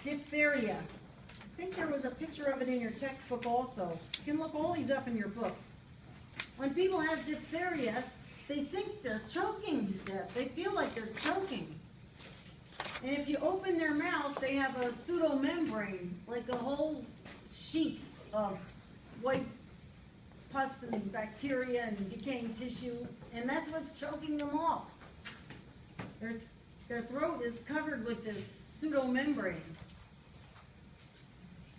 diphtheria. I think there was a picture of it in your textbook also. You can look all these up in your book. When people have diphtheria, they think they're choking to death. They feel like they're choking. And if you open their mouth, they have a pseudomembrane, like a whole sheet of white pus and bacteria and decaying tissue, and that's what's choking them off. Their throat is covered with this pseudomembrane.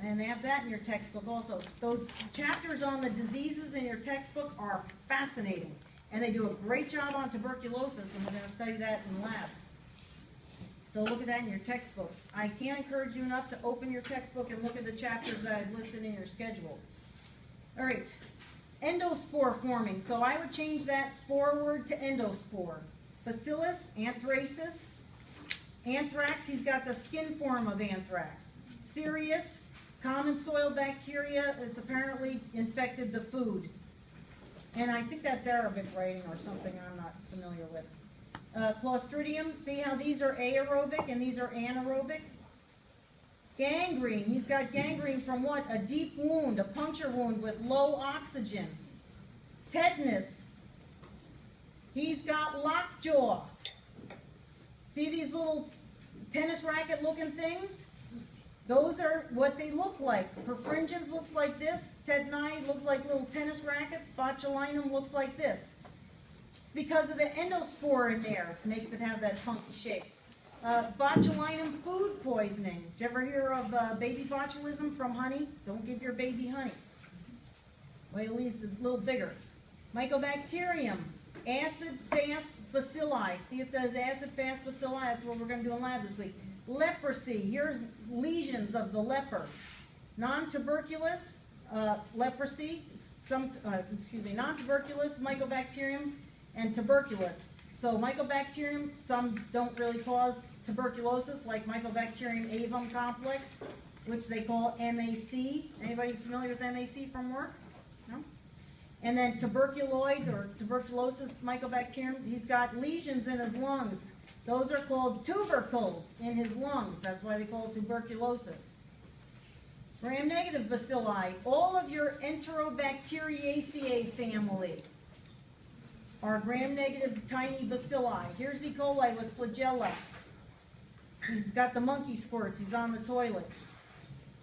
And they have that in your textbook also. Those chapters on the diseases in your textbook are fascinating. And they do a great job on tuberculosis, and we're going to study that in the lab. So look at that in your textbook. I can't encourage you enough to open your textbook and look at the chapters that I've listed in your schedule. All right, endospore forming. So I would change that spore word to endospore. Bacillus, anthracis. Anthrax, he's got the skin form of anthrax. Cereus, common soil bacteria. It's apparently infected the food. And I think that's Arabic writing or something I'm not familiar with. Clostridium, see how these are aerobic and these are anaerobic? Gangrene, he's got gangrene from what? A deep wound, a puncture wound with low oxygen. Tetanus, he's got lockjaw. See these little tennis racket looking things? Those are what they look like. Perfringens looks like this. Tetani looks like little tennis rackets. Botulinum looks like this. Because of the endospore in there, it makes it have that funky shape. Botulinum food poisoning. Did you ever hear of baby botulism from honey? Don't give your baby honey. Wait till he's a little bigger. Mycobacterium. Acid-fast bacilli. See, it says acid-fast bacilli. That's what we're going to do in lab this week. Leprosy. Here's lesions of the leper. Non-tuberculous leprosy. Non-tuberculous mycobacterium. And tuberculous. So mycobacterium, some don't really cause tuberculosis, like Mycobacterium avum complex, which they call MAC. Anybody familiar with MAC from work? No? And then tuberculoid or tuberculosis mycobacterium, he's got lesions in his lungs. Those are called tubercles in his lungs. That's why they call it tuberculosis. Gram-negative bacilli, all of your Enterobacteriaceae family are gram-negative tiny bacilli. Here's E. coli with flagella. He's got the monkey squirts. He's on the toilet.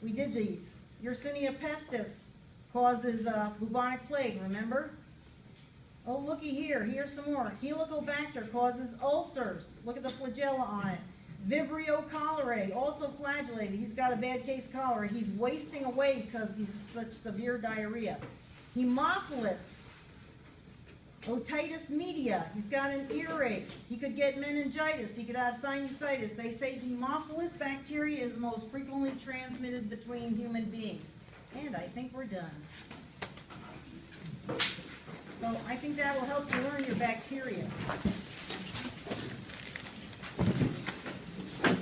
We did these. Yersinia pestis causes bubonic plague, remember? Oh, looky here. Here's some more. Helicobacter causes ulcers. Look at the flagella on it. Vibrio cholerae, also flagellated. He's got a bad case of cholera. He's wasting away because he's such severe diarrhea. Haemophilus. Otitis media, he's got an earache. He could get meningitis. He could have sinusitis. They say Haemophilus bacteria is the most frequently transmitted between human beings. And I think we're done. So I think that will help you learn your bacteria.